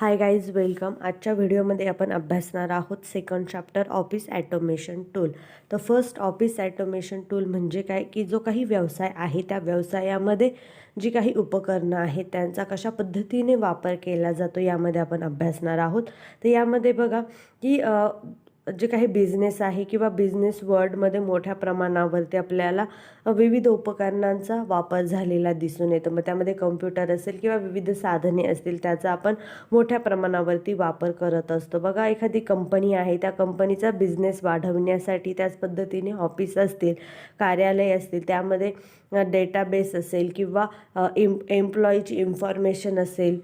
Hi guys welcome. आजच्या व्हिडिओमध्ये आपण अभ्यासणार आहोत second chapter office automation tool. तर फर्स्ट ऑफिस ॲटोमेशन टूल म्हणजे काय की जो काही व्यवसाय आहे त्या व्यवसायामध्ये जी काही उपकरणं आहेत त्यांचा कशा पद्धतीने वापर केला जातो यामध्ये आपण अभ्यासणार आहोत. तर यामध्ये बघा की जे काही बिझनेस आहे किंवा बिझनेस वर्ल्डमध्ये मोठ्या प्रमाणावरती आपल्याला विविध उपकरणांचा वापर झालेला दिसून येतो. मग त्यामध्ये कम्प्युटर असेल किंवा विविध साधने असतील त्याचा आपण मोठ्या प्रमाणावरती वापर करत असतो. बघा एखादी कंपनी आहे त्या कंपनीचा बिझनेस वाढवण्यासाठी त्याच पद्धतीने ऑफिस असतील, कार्यालय असतील, त्यामध्ये डेटाबेस असेल किंवा एम्प्लॉईची इन्फॉर्मेशन असेल,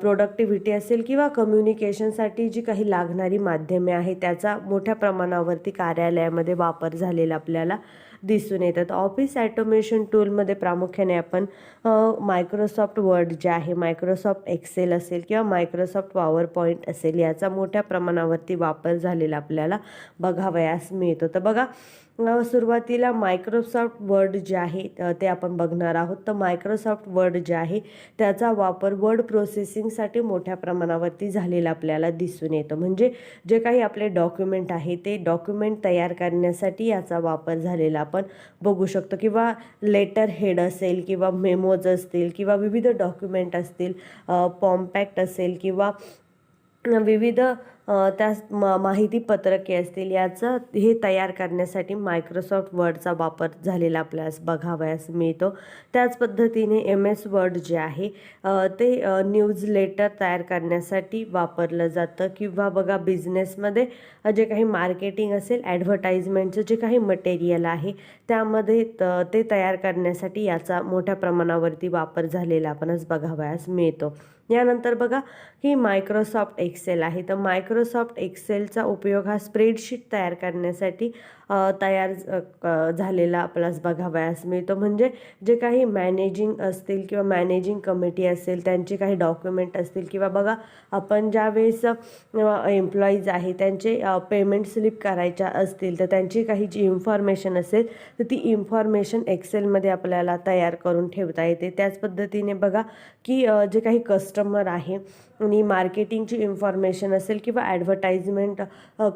प्रोडक्टिव्हिटी असेल किंवा कम्युनिकेशनसाठी जी काही लागणारी माध्यमे आहेत त्याचा मोठ्या प्रमाणावरती कार्यालयामध्ये वापर झालेला आपल्याला दिसून येतात. ऑफिस ॲटोमेशन टूलमध्ये प्रामुख्याने आपण मायक्रोसॉफ्ट वर्ड जे आहे, मायक्रोसॉफ्ट एक्सेल असेल किंवा मायक्रोसॉफ्ट पॉवर पॉईंट असेल याचा मोठ्या प्रमाणावरती वापर झालेला आपल्याला बघावयास मिळतो. तर बघा सुरुवातीला मायक्रोसॉफ्ट वर्ड जे आहे ते आपण बघणार आहोत. तर मायक्रोसॉफ्ट वर्ड जे आहे त्याचा वापर वर्ड प्रोसेसिंगसाठी मोठ्या प्रमाणावरती झालेला आपल्याला दिसून येतो. म्हणजे जे काही आपले डॉक्युमेंट आहे ते डॉक्युमेंट तयार करण्यासाठी याचा वापर झालेला आपण बघू शकतो. किंवा लेटर हेड असेल किंवा मेमोज असतील किंवा विविध डॉक्युमेंट असतील, कॉम्पॅक्ट असेल किंवा विविध त्या माहिती पत्रके असतील याचं हे तयार करण्यासाठी मायक्रोसॉफ्ट वर्डचा वापर झालेला आपल्यास बघावयास मिळतो. त्याच पद्धतीने MS वर्ड जे आहे ते न्यूज लेटर तयार करण्यासाठी वापरलं जातं. किंवा बघा बिझनेसमध्ये जे काही मार्केटिंग असेल, ॲडव्हर्टाइजमेंटचं जे काही मटेरियल आहे त्यामध्ये ते तयार करण्यासाठी याचा मोठ्या प्रमाणावरती वापर झालेला आपणच बघावयास मिळतो. यानंतर बघा की मायक्रोसॉफ्ट एक्सेल आहे. तर मायक्रोसॉफ्ट एक्सेलचा उपयोग हा स्प्रेडशीट तयार करण्यासाठी झालेला आपल्यास बघावयास मिळतो. म्हणजे जे काही मॅनेजिंग असतील किंवा मॅनेजिंग कमिटी असेल त्यांचे काही डॉक्युमेंट असतील किंवा बघा आपण ज्यावेळेस एम्प्लॉईज आहे त्यांचे पेमेंट स्लिप करायच्या असतील तर त्यांची काही जी इन्फॉर्मेशन असेल तर ती इन्फॉर्मेशन एक्सेलमध्ये आपल्याला तयार करून ठेवता येते. त्याच पद्धतीने बघा की जे काही कस्टमर आहे आणि मार्केटिंगची इन्फॉर्मेशन असेल किंवा ॲडव्हर्टाइजमेंट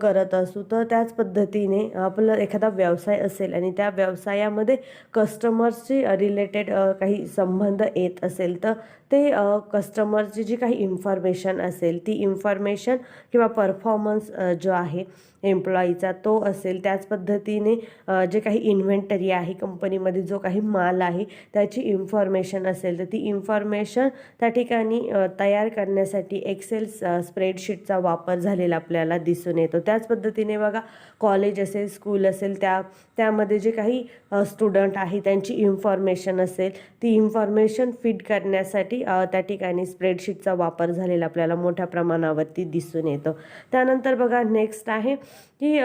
करत असू तर त्याच पद्धतीने आपलं एखादा व्यवसाय असेल आणि त्या व्यवसायामध्ये कस्टमर्सची रिलेटेड काही संबंध येत असेल तर ते कस्टमरची जी काही इन्फॉर्मेशन असेल ती इन्फॉर्मेशन किंवा परफॉर्मन्स जो आहे एम्प्लॉईचा तो असेल. त्याच पद्धतीने जे काही इन्व्हेंटरी आहे कंपनीमध्ये जो काही माल आहे त्याची इन्फॉर्मेशन असेल तर ती इन्फॉर्मेशन त्या ठिकाणी तयार करण्यासाठी एक्सेल स्प्रेडशीटचा वापर झालेला आपल्याला दिसून येतो. त्याच पद्धतीने बघा कॉलेज असेल, स्कूल असेल त्यामध्ये जे काही स्टुडंट आहे त्यांची इन्फॉर्मेशन असेल ती इन्फॉर्मेशन फीड करण्यासाठी त्या ठिकाणी स्प्रेडशीटचा वापर झालेला आपल्याला मोठ्या प्रमाणावरती दिसून येतो. त्यानंतर बघा नेक्स्ट आहे की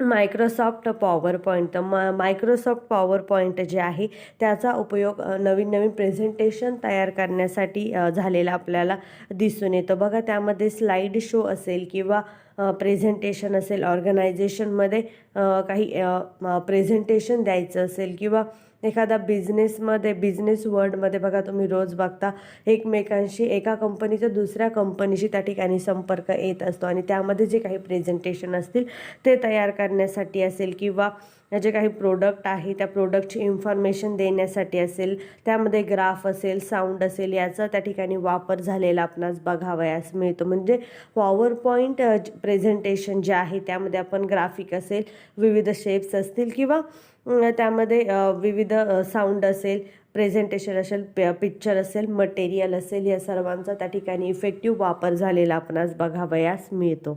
मायक्रोसॉफ्ट पॉवर पॉईंट. तर मायक्रोसॉफ्ट पॉवर पॉईंट जे आहे त्याचा उपयोग नवीन नवीन प्रेझेंटेशन तयार करण्यासाठी झालेला आपल्याला दिसून येतो. बघा त्यामध्ये स्लाईड शो असेल किंवा प्रेझेंटेशन असेल, ऑर्गनायझेशनमध्ये काही प्रेझेंटेशन द्यायचं असेल किंवा एखादा बिझनेस वर्ल्डमध्ये बघा तुम्ही रोज बघता एकमेकांशी एका कंपनीचा दुसऱ्या कंपनीशी त्या ठिकाणी संपर्क येत असतो आणि त्यामध्ये जे काही प्रेझेंटेशन असतील ते तयार करण्यासाठी असेल किंवा जे काही प्रोडक्ट आहे त्या प्रोडक्टची इन्फॉर्मेशन देण्यासाठी असेल, त्यामध्ये ग्राफ असेल, साऊंड असेल याचा त्या ठिकाणी वापर झालेला आपणास बघावयास मिळतो. म्हणजे पॉवर पॉईंट प्रेझेंटेशन जे आहे त्यामध्ये आपण ग्राफिक असेल, विविध शेप्स असतील किंवा त्यामध्ये विविध साऊंड असेल, प्रेझेंटेशन असेल, पिक्चर असेल, मटेरियल असेल या सर्वांचा त्या ठिकाणी इफेक्टिव्ह वापर झालेला आपणास बघावयास मिळतो.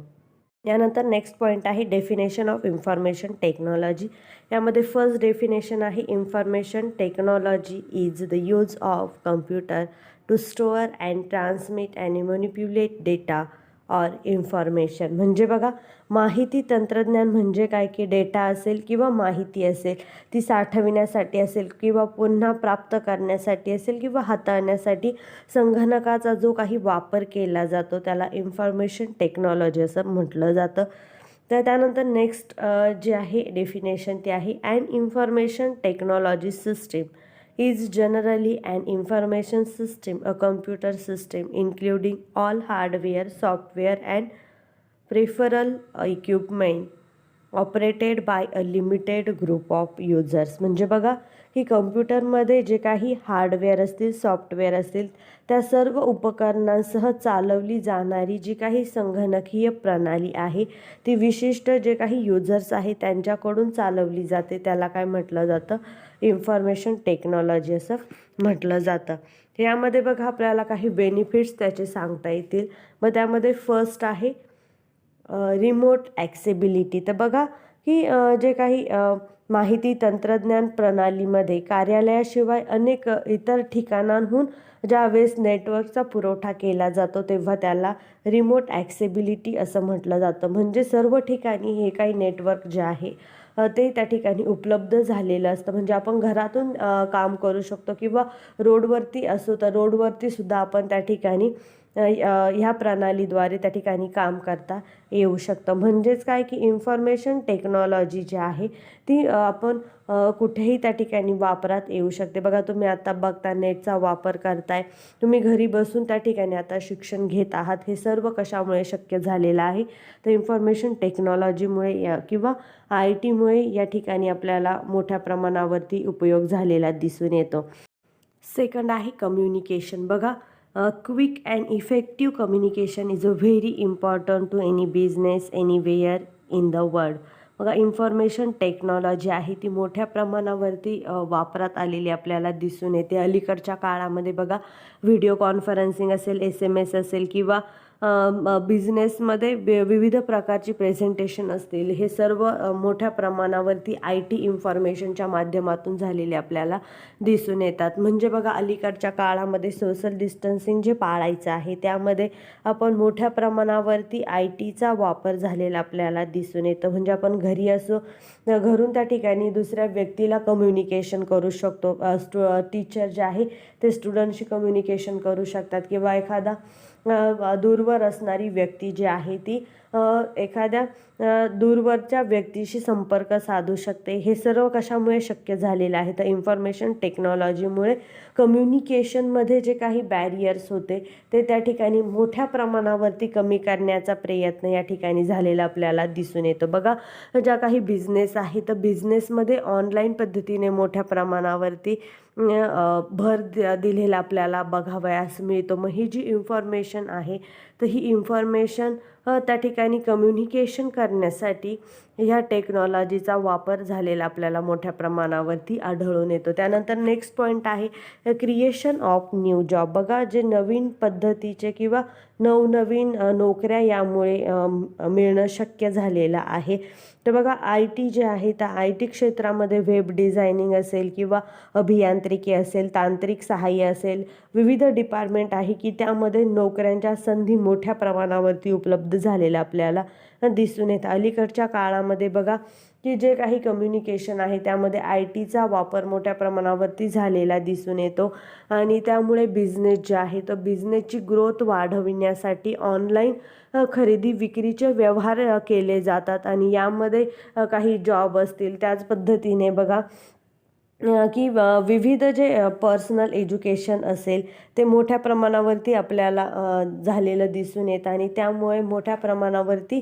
यानंतर नेक्स्ट पॉईंट आहे डेफिनेशन ऑफ इन्फॉर्मेशन टेक्नॉलॉजी. यामध्ये फर्स्ट डेफिनेशन आहे information technology is the use of computer to store and transmit and manipulate data or information. म्हणजे बघा माहिती तंत्रज्ञान म्हणजे काय की डेटा असेल किंवा माहिती असेल ती साठविण्यासाठी असेल किंवा पुन्हा प्राप्त करण्यासाठी असेल किंवा हाताळण्यासाठी संगणकाचा जो काही वापर केला जातो त्याला इन्फॉर्मेशन टेक्नॉलॉजी असं म्हटलं जातं. तर त्यानंतर नेक्स्ट जे आहे डेफिनेशन ते आहे and information technology system is generally an information system, a computer system including all hardware, software and peripheral equipment operated by a limited group of users. म्हणजे बघा की कम्प्युटरमध्ये जे काही हार्डवेअर असतील, सॉफ्टवेअर असतील, त्या सर्व उपकरणांसह चालवली जाणारी जी काही संगणकीय प्रणाली आहे ती विशिष्ट जे काही युजर्स आहेत त्यांच्याकडून चालवली जाते. त्याला काय म्हटलं जातं? इन्फॉर्मेशन टेक्नॉलॉजी असं म्हटलं जातं. यामध्ये बघा आपल्याला काही बेनिफिट्स त्याचे सांगता येतील. मग त्यामध्ये फर्स्ट आहे रिमोट ॲक्सेबिलिटी. तर बघा की जे काही माहिती तंत्रज्ञान प्रणालीमध्ये कार्यालयाशिवाय अनेक इतर ठिकाणांहून ज्यावेळेस नेटवर्कचा पुरवठा केला जातो तेव्हा त्याला रिमोट ॲक्सेबिलिटी असं म्हटलं जातं. म्हणजे सर्व ठिकाणी हे काही नेटवर्क जे आहे ते त्या ठिकाणी उपलब्ध झालेलं असतं. म्हणजे आपण घरातून काम करू शकतो किंवा रोडवरती असो तर रोडवरती सुद्धा आपण त्या ठिकाणी ह्या प्रणालीद्वारे त्या ठिकाणी काम करता येऊ शकतं. म्हणजेच काय की इन्फॉर्मेशन टेक्नॉलॉजी जी आहे ती आपण कुठेही त्या ठिकाणी वापरात येऊ शकते. बघा तुम्ही आता बघता नेटचा वापर करताय, तुम्ही घरी बसून त्या ठिकाणी आता शिक्षण घेत आहात. हे सर्व कशामुळे शक्य झालेलं आहे? तर इन्फॉर्मेशन टेक्नॉलॉजीमुळे किंवा IT मुळे या ठिकाणी आपल्याला मोठ्या प्रमाणावरती उपयोग झालेला दिसून येतो. सेकंड आहे कम्युनिकेशन. बघा quick and effective communication is a very important to any business anywhere in the world. बघा इन्फॉर्मेशन टेक्नॉलॉजी आहे ती मोठ्या प्रमाणावरती वापरात आलेली आपल्याला दिसून येते. अलीकडच्या काळामध्ये बघा व्हिडिओ कॉन्फरन्सिंग असेल, SMS असेल किंवा बिझनेसमध्ये विविध प्रकारची प्रेझेंटेशन असतील, हे सर्व मोठ्या प्रमाणावरती IT इन्फॉर्मेशनच्या माध्यमातून झालेले आपल्याला दिसून येतात. म्हणजे बघा अलीकडच्या काळामध्ये सोशल डिस्टन्सिंग जे पाळायचं आहे त्यामध्ये आपण मोठ्या प्रमाणावरती ITचा वापर झालेला आपल्याला दिसून येतं. म्हणजे आपण घरी असो, घरून त्या ठिकाणी दुसऱ्या व्यक्तीला कम्युनिकेशन करू शकतो. टीचर जे आहे ते स्टुडंटशी कम्युनिकेशन करू शकतात किंवा एखादा दूरवर असणारी व्यक्ती जी आहे ती एखाद्या दूरवरच्या व्यक्तीशी संपर्क साधू शकते. हे सर्व कशामुळे शक्य झालेलं आहे? तर इन्फॉर्मेशन टेक्नॉलॉजीमुळे कम्युनिकेशनमध्ये जे काही बॅरियर्स होते ते त्या ठिकाणी मोठ्या प्रमाणावरती कमी करण्याचा प्रयत्न या ठिकाणी झालेला आपल्याला दिसून येतो. बघा ज्या काही बिझनेस आहे तर बिझनेसमध्ये ऑनलाईन पद्धतीने मोठ्या प्रमाणावरती भर दिलेला आपल्याला बघावयास मिळतो. मग ही जी इन्फॉर्मेशन आहे तर ही इन्फॉर्मेशन त्या ठिकाणी कम्युनिकेशन करण्यासाठी ह्या टेक्नॉलॉजीचा वापर झालेला आपल्याला मोठ्या प्रमाणावरती आढळून येतो. त्यानंतर नेक्स्ट पॉईंट आहे क्रिएशन ऑफ न्यू जॉब. बघा जे नवीन पद्धतीचे किंवा नवनवीन नोकऱ्या यामुळे मिळणं शक्य झालेलं आहे. तर बघा IT जे आहे तर IT क्षेत्रामध्ये वेब डिझायनिंग असेल किंवा अभियांत्रिकी असेल, तांत्रिक सहाय्य असेल, विविध डिपार्टमेंट आहे की त्यामध्ये नोकऱ्यांच्या संधी मोठ्या प्रमाणावरती उपलब्ध झालेल्या आपल्याला दिसून येतं. अलीकडच्या काळामध्ये बघा की जे काही कम्युनिकेशन आहे त्यामध्ये ITचा वापर मोठ्या प्रमाणावरती झालेला दिसून येतो आणि त्यामुळे बिझनेस जे आहे तर बिझनेसची ग्रोथ वाढविण्यासाठी ऑनलाईन खरेदी विक्रीचे व्यवहार केले जातात आणि यामध्ये काही जॉब असतील. त्याच पद्धतीने बघा की विविध जे पर्सनल एज्युकेशन असेल ते मोठ्या प्रमाणावरती आपल्याला झालेलं दिसून येतं आणि त्यामुळे मोठ्या प्रमाणावरती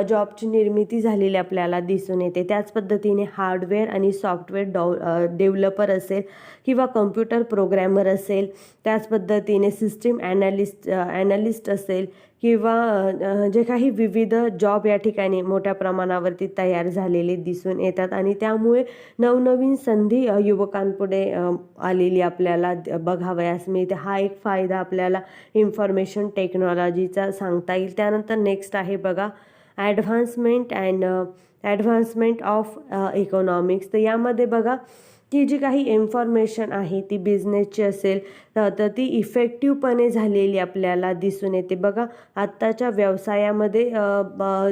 जॉबची निर्मिती झालेली आपल्याला दिसून येते. त्याच पद्धतीने हार्डवेअर आणि सॉफ्टवेअर डेव्हलपर असेल किंवा कम्प्युटर प्रोग्रॅमर असेल, त्याच पद्धतीने सिस्टीम ॲनालिस्ट असेल किंवा जे काही विविध जॉब या ठिकाणी मोठ्या प्रमाणावरती तयार झालेले दिसून येतात आणि त्यामुळे नवनवीन संधी युवकांपुढे आलेली आपल्याला बघावयास मिळते. हा एक फायदा आपल्याला इन्फॉर्मेशन टेक्नॉलॉजीचा सांगता येईल. त्यानंतर नेक्स्ट आहे बघा ॲडव्हान्समेंट ऑफ इकॉनॉमिक्स. तर यामध्ये बघा की जी काही इन्फॉर्मेशन आहे ती बिझनेसची असेल तर ती इफेक्टिव्हपणे झालेली आपल्याला दिसून येते. बघा आत्ताच्या व्यवसायामध्ये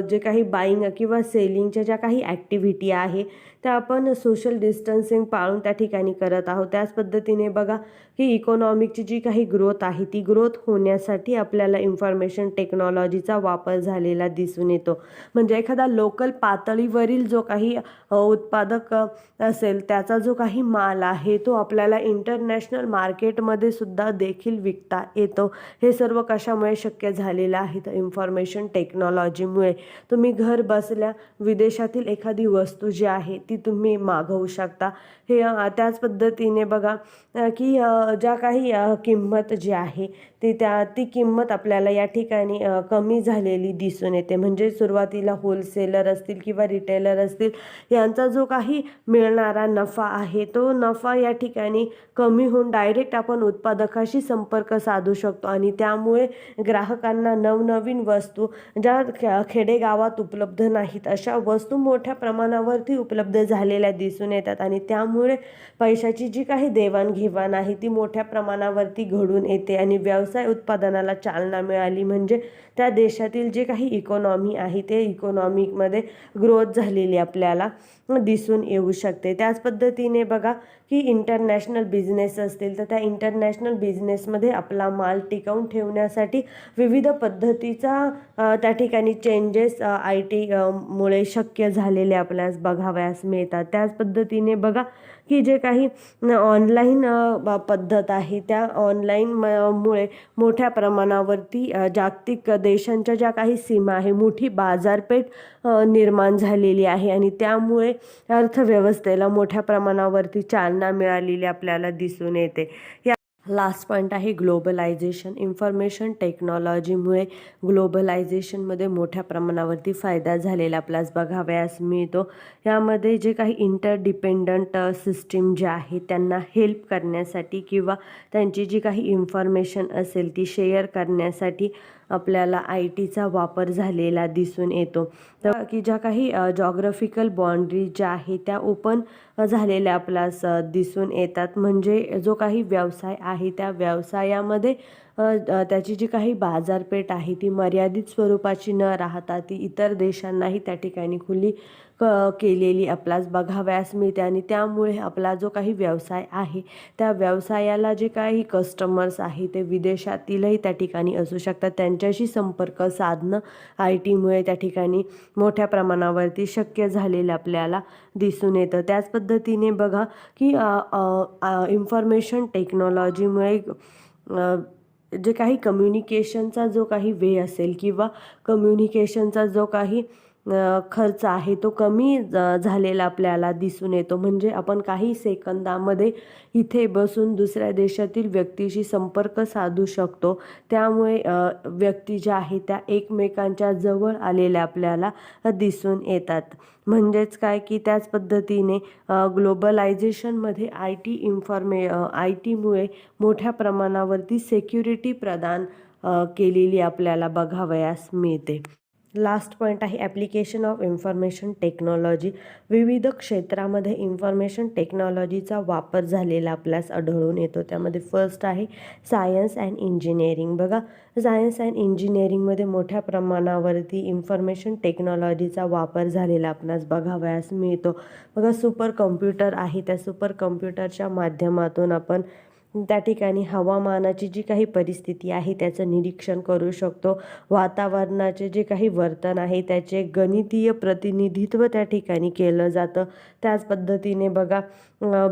जे काही बाईंग किंवा सेलिंगच्या ज्या काही ॲक्टिव्हिटी आहे त्या आपण सोशल डिस्टन्सिंग पाळून त्या ठिकाणी करत आहोत. त्याच पद्धतीने बघा की इकॉनॉमिकची जी काही ग्रोथ आहे ती ग्रोथ होण्यासाठी आपल्याला इन्फॉर्मेशन टेक्नॉलॉजीचा वापर झालेला दिसून येतो. म्हणजे एखादा लोकल पातळीवरील जो काही उत्पादक असेल त्याचा जो काही काही माल आहे तो आपल्याला इंटरनॅशनल मार्केटमध्ये सुद्धा देखील विकता येतो. हे सर्व कशामुळे शक्य झालेलं आहे तर इन्फॉर्मेशन टेक्नॉलॉजीमुळे. तुम्ही घर बसल्या विदेशातील एखादी वस्तू जी आहे ती तुम्ही मागवू शकता. हे त्याच पद्धतीने बघा की ज्या काही किंमत जी आहे ती किंमत आपल्याला या ठिकाणी कमी झालेली दिसून येते. म्हणजे सुरुवातीला होलसेलर असतील किंवा रिटेलर असतील यांचा जो काही मिळणारा नफा आहे तो नफा या ठिकाणी कमी होऊन डायरेक्ट आपण उत्पादकाशी संपर्क साधू शकतो आणि त्यामुळे ग्राहकांना नवनवीन वस्तू ज्या खेडेगावात उपलब्ध नाहीत अशा वस्तू मोठ्या प्रमाणावरती उपलब्ध झालेल्या दिसून येतात आणि त्यामुळे पैशाची जी काही देवाणघेवाण आहे ती मोठ्या प्रमाणावरती घडून येते आणि व्यवसाय उत्पादनाला चालना मिळाली म्हणजे त्या देशातील जे काही इकॉनॉमी आहे ते इकॉनॉमिकमध्ये ग्रोथ झालेली आपल्याला दिसून येऊ शकते. त्याच पद्धतीने बघा की इंटरनॅशनल बिझनेस असतील तर त्या इंटरनॅशनल बिझनेसमध्ये आपला माल टिकवून ठेवण्यासाठी विविध पद्धतीचा त्या ठिकाणी चेंजेस IT मुळे शक्य झालेले आपल्यास बघावयास मिळतात. त्याच पद्धतीने बघा की जे काही ऑनलाईन पद्धत आहे त्या ऑनलाईन मुळे मोठ्या प्रमाणावरती जागतिक देशांच्या ज्या काही सीमा आहे मोठी बाजारपेठ निर्माण झालेली आहे आणि त्यामुळे अर्थव्यवस्थेला मोठ्या प्रमाणावरती चालना मिळालेली आपल्याला दिसून येते. लास्ट पॉईंट आहे ग्लोबलायझेशन. इन्फॉर्मेशन टेक्नॉलॉजीमुळे ग्लोबलायझेशनमध्ये मोठ्या प्रमाणावरती फायदा झालेला आपल्यास बघावयास मिळतो. यामध्ये जे काही इंटरडिपेंडंट सिस्टीम जे आहे त्यांना हेल्प करण्यासाठी किंवा त्यांची जी काही इन्फॉर्मेशन असेल ती शेअर करण्यासाठी आपल्याला ITचा वापर झालेला दिसून येतो. तर की ज्या काही जॉग्राफिकल बाउंड्री ज्या आहेत त्या ओपन झालेल्या आपल्यास दिसून येतात. म्हणजे जो काही व्यवसाय आहे त्या व्यवसायामध्ये त्याची जी काही बाजारपेठ आहे ती मर्यादित स्वरूपाची न राहता ती इतर देशांनाही त्या ठिकाणी खुली केलेली आपल्यास बघावयास मिळते आणि त्यामुळे आपला जो काही व्यवसाय आहे त्या व्यवसायाला जे काही कस्टमर्स आहे ते विदेशातीलही त्या ठिकाणी असू शकतात. त्यांच्याशी संपर्क साधणं ITमुळे त्या ठिकाणी मोठ्या प्रमाणावरती शक्य झालेलं आपल्याला दिसून येतं. त्याच पद्धतीने बघा की इन्फॉर्मेशन टेक्नॉलॉजीमुळे जे काही कम्युनिकेशनचा जो काही वे असेल किंवा कम्युनिकेशनचा जो काही खर्च आहे तो कमी झालेला आपल्याला दिसून येतो. म्हणजे आपण काही सेकंदामध्ये इथे बसून दुसऱ्या देशातील व्यक्तीशी संपर्क साधू शकतो. त्यामुळे व्यक्ती ज्या आहेत त्या एकमेकांच्या जवळ आलेल्या आपल्याला दिसून येतात. म्हणजेच काय की त्याच पद्धतीने ग्लोबलायझेशनमध्ये ITमुळे मोठ्या प्रमाणावरती सिक्युरिटी प्रदान केलेली आपल्याला बघावयास मिळते. लास्ट पॉईंट आहे ॲप्लिकेशन ऑफ इन्फॉर्मेशन टेक्नॉलॉजी. विविध क्षेत्रामध्ये इन्फॉर्मेशन टेक्नॉलॉजीचा वापर झालेला आपल्यास आढळून येतो. त्यामध्ये फर्स्ट आहे सायन्स अँड इंजिनिअरिंग. बघा सायन्स अँड इंजिनिअरिंगमध्ये मोठ्या प्रमाणावरती इन्फॉर्मेशन टेक्नॉलॉजीचा वापर झालेला आपणास बघावयास मिळतो. बघा सुपर कम्प्युटर आहे त्या सुपर कम्प्युटरच्या माध्यमातून आपण त्या ठिकाणी हवामानाची जी काही परिस्थिती आहे त्याचं निरीक्षण करू शकतो. वातावरणाचे जे काही वर्तन आहे त्याचे गणितीय प्रतिनिधित्व त्या ठिकाणी केलं जातं. त्याच पद्धतीने बघा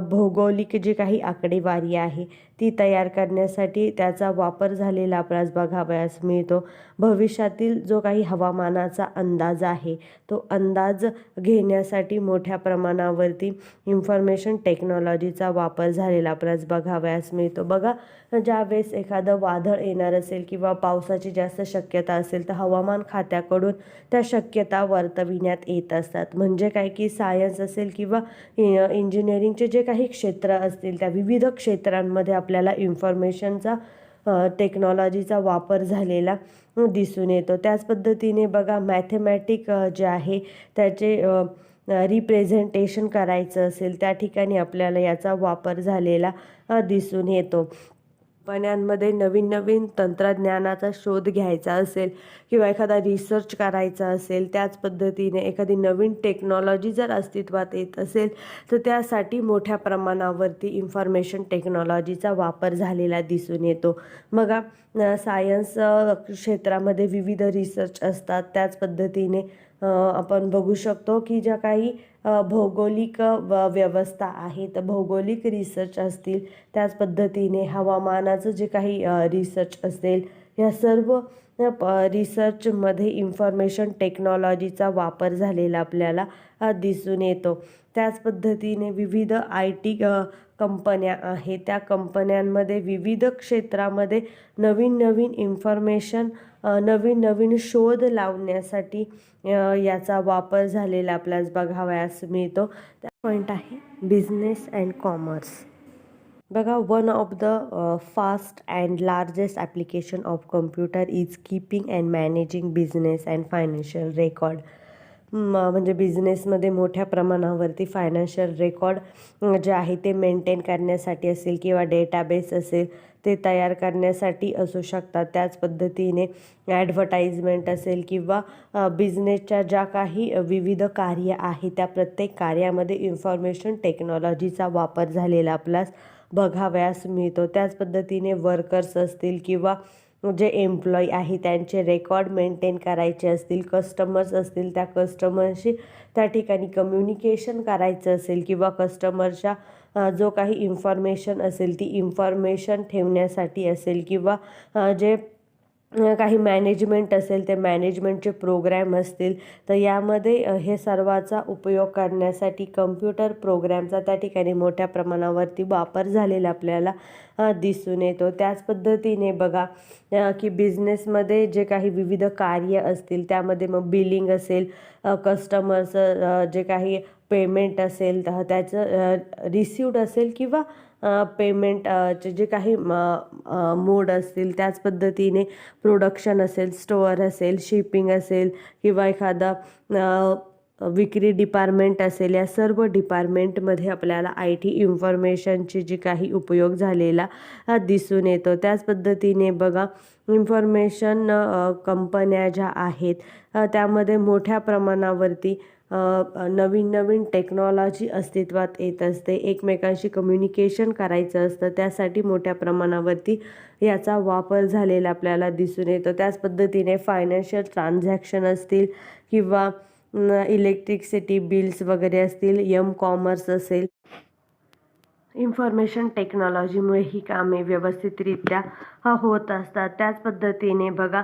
भौगोलिक जी काही आकडेवारी आहे ती तयार करण्यासाठी त्याचा वापर झालेला आपल्यास बघावयास मिळतो. भविष्यातील जो काही हवामानाचा अंदाज आहे तो अंदाज घेण्यासाठी मोठ्या प्रमाणावरती इन्फॉर्मेशन टेक्नॉलॉजीचा वापर झालेला आपल्यास बघावयास मिळतो. बघा ज्यावेळेस एखादं वादळ येणार असेल किंवा पावसाची जास्त शक्यता असेल तर हवामान खात्याकडून त्या शक्यता वर्तविण्यात येत असतात. म्हणजे काय की सायन्स असेल किंवा इंजिनिअरिंगचे जे काही क्षेत्र असतील त्या विविध क्षेत्रांमध्ये आपल्याला इन्फॉर्मेशनचा टेक्नॉलॉजीचा वापर झालेला दिसून येतो. त्याच पद्धतीने बघा मॅथमॅटिक जे आहे त्याचे रिप्रेझेंटेशन करायचं असेल त्या ठिकाणी आपल्याला याचा वापर झालेला दिसून येतो. कंपन्यांमध्ये नवीन नवीन तंत्रज्ञानाचा शोध घ्यायचा असेल किंवा एखादा रिसर्च करायचा असेल त्याच पद्धतीने एखादी नवीन टेक्नॉलॉजी जर अस्तित्वात येत असेल तर त्यासाठी मोठ्या प्रमाणावरती इन्फॉर्मेशन टेक्नॉलॉजीचा वापर झालेला दिसून येतो. मग सायन्स क्षेत्रामध्ये विविध रिसर्च असतात. त्याच पद्धतीने आपण बघू शकतो की ज्या काही भौगोलिक व्यवस्था आहेत, भौगोलिक रिसर्च असतील, त्याच पद्धतीने हवामानाचं जे काही रिसर्च असेल, या सर्व रिसर्चमध्ये इन्फॉर्मेशन टेक्नॉलॉजीचा वापर झालेला आपल्याला दिसून येतो. त्याच पद्धतीने विविध IT कंपन्या आहेत, त्या कंपन्यांमध्ये विविध क्षेत्रामध्ये नवीन नवीन इन्फॉर्मेशन, नवीन नवीन शोध लावण्यासाठी याचा वापर झालेला आपल्यास बघावयास मिळतो. त्या पॉईंट आहे बिझनेस अँड कॉमर्स. बघा, one of the fast and largest application of computer is keeping and managing business and financial record. म्हणजे बिझनेसमध्ये मोठ्या प्रमाणावरती फायनान्शियल रेकॉर्ड जे आहे ते मेंटेन करण्यासाठी असेल किंवा डेटाबेस असेल ते तयार करण्यासाठी असू शकतात. त्याच पद्धतीने ॲडव्हर्टाइजमेंट असेल किंवा बिझनेसच्या ज्या काही विविध कार्य आहे त्या प्रत्येक कार्यामध्ये इन्फॉर्मेशन टेक्नॉलॉजीचा वापर झालेला आपल्यास बघावयास मिळतो. त्याच पद्धतीने वर्कर्स असतील किंवा जे एम्प्लॉई आहे त्यांचे रेकॉर्ड मेंटेन करायचे असतील, कस्टमर्स असतील त्या कस्टमरशी त्या ठिकाणी कम्युनिकेशन करायचं असेल किंवा कस्टमरच्या जो काही इन्फॉर्मेशन असेल ती इन्फॉर्मेशन ठेवण्यासाठी असेल किंवा जे काही मॅनेजमेंट असेल ते मॅनेजमेंटचे प्रोग्रॅम असतील, तर यामध्ये हे सर्वाचा उपयोग करण्यासाठी कम्प्युटर प्रोग्रॅमचा त्या ठिकाणी मोठ्या प्रमाणावरती वापर झालेला आपल्याला दिसून येतो. त्याच पद्धतीने बघा की बिझनेसमध्ये जे काही विविध कार्य असतील त्यामध्ये मग बिलिंग असेल, कस्टमरचं जे काही पेमेंट असेल त्याचं रिसिव्ड असेल किंवा पेमेंटचे जे काही मोड असतील, त्याच पद्धतीने प्रोडक्शन असेल, स्टोअर असेल, शिपिंग असेल किंवा एखादा विक्री डिपार्टमेंट असेल, या सर्व डिपार्टमेंटमध्ये आपल्याला IT इन्फॉर्मेशनची जी काही उपयोग झालेला दिसून येतो. त्याच पद्धतीने बघा, इन्फॉर्मेशन कंपन्या ज्या आहेत त्यामध्ये मोठ्या प्रमाणावरती नवीन नवीन टेक्नॉलॉजी अस्तित्वात येत असते. एकमेकांशी कम्युनिकेशन करायचं असतं, त्यासाठी मोठ्या प्रमाणावरती याचा वापर झालेला आपल्याला दिसून येतो. त्याच पद्धतीने फायनान्शियल ट्रान्झॅक्शन असतील किंवा इलेक्ट्रिसिटी बिल्स वगैरे असतील, कॉमर्स असेल, इन्फॉर्मेशन टेक्नॉलॉजीमुळे ही कामे व्यवस्थितरित्या होत असतात. त्याच पद्धतीने बघा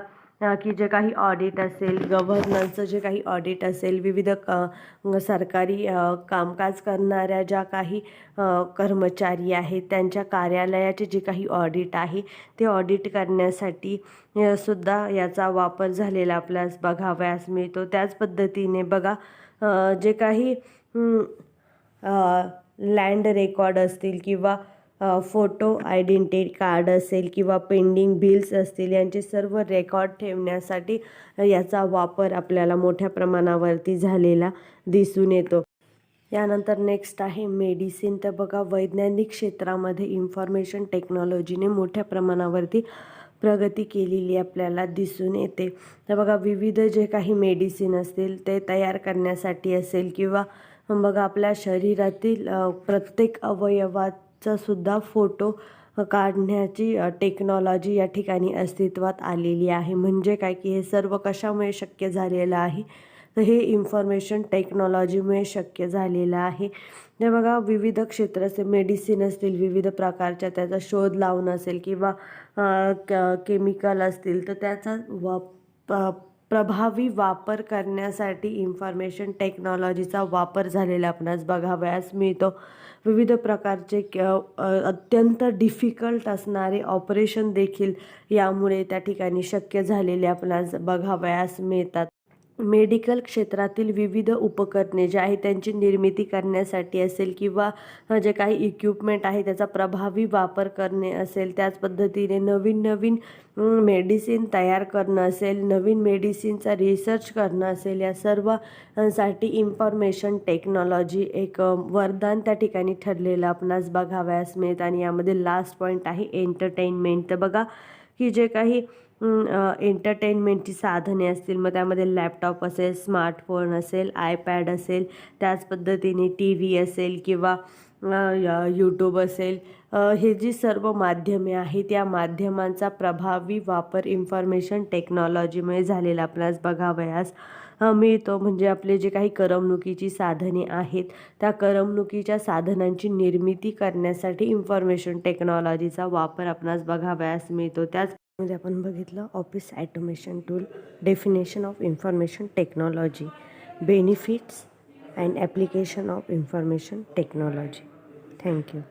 की जे काही ऑडिट असेल, गव्हर्नन्सचं जे काही ऑडिट असेल, विविध सरकारी कामकाज करणाऱ्या ज्या काही कर्मचारी आहेत त्यांच्या कार्यालयाचे जे काही ऑडिट आहे ते ऑडिट करण्यासाठी सुद्धा याचा वापर झालेला आपल्यास बघावयास मिळतो. त्याच पद्धतीने बघा जे काही लँड रेकॉर्ड असतील किंवा फोटो आयडेंटिटी कार्ड असेल किंवा पेंडिंग बिल्स असतील, यांचे सर्व रेकॉर्ड ठेवण्यासाठी याचा वापर आपल्याला मोठ्या प्रमाणावरती झालेला दिसून येतो. यानंतर नेक्स्ट आहे मेडिसिन. तर बघा, वैज्ञानिक क्षेत्रामध्ये इन्फॉर्मेशन टेक्नॉलॉजीने मोठ्या प्रमाणावरती प्रगती केलेली आपल्याला दिसून येते. तर बघा, विविध जे काही मेडिसिन असतील ते तयार करण्यासाठी असेल किंवा बघा आपल्या शरीरातील प्रत्येक अवयवाचा सुद्धा फोटो काढण्याची टेक्नॉलॉजी या ठिकाणी अस्तित्वात आलेली आहे. म्हणजे काय की हे सर्व कशामुळे शक्य झालेलं आहे, तर हे इन्फॉर्मेशन टेक्नॉलॉजीमुळे शक्य झालेलं आहे. ते बघा, विविध क्षेत्र असेल, मेडिसिन असतील, विविध प्रकारच्या त्याचा शोध लावणं असेल किंवा केमिकल असतील, तर त्याचा प्रभावी वापर करण्यासाठी इन्फॉर्मेशन टेक्नॉलॉजीचा वापर झालेला आपणास बघावयास मिळतो. विविध प्रकारचे अत्यंत डिफिकल्ट असणारे ऑपरेशन देखील यामुळे त्या ठिकाणी शक्य झालेले आपणास बघावयास मिळतात. मेडिकल क्षेत्रातील विविध उपकरणे जे आहे त्यांची निर्मिती करण्यासाठी असेल किंवा जे काही इक्विपमेंट आहे त्याचा प्रभावी वापर करणे असेल, त्याच पद्धतीने नवीन नवीन मेडिसिन तयार करणं असेल, नवीन मेडिसिनचा रिसर्च करणं असेल, या सर्वांसाठी इन्फॉर्मेशन टेक्नॉलॉजी एक वरदान त्या ठिकाणी ठरलेलं आपणास बघावयास मिळत. आणि यामध्ये लास्ट पॉईंट आहे एंटरटेनमेंट. तर बघा की जे काही एंटरटेनमेंटची साधने असतील, मग त्यामध्ये लॅपटॉप असेल, स्मार्टफोन असेल, आयपॅड असेल, त्याच पद्धतीने TV असेल किंवा यूट्यूब असेल, हे जी सर्व माध्यमे आहेत या माध्यमांचा प्रभावी वापर इन्फॉर्मेशन टेक्नॉलॉजीमुळे झालेला आपल्यास बघावयास मिळतो. म्हणजे आपले जे काही करमणुकीची साधने आहेत त्या करमणुकीच्या साधनांची निर्मिती करण्यासाठी इन्फॉर्मेशन टेक्नॉलॉजीचा वापर आपणास बघावयास मिळतो. त्याचमध्ये आपण बघितलं office automation tool, definition of information technology, benefits and application of information technology. Thank you.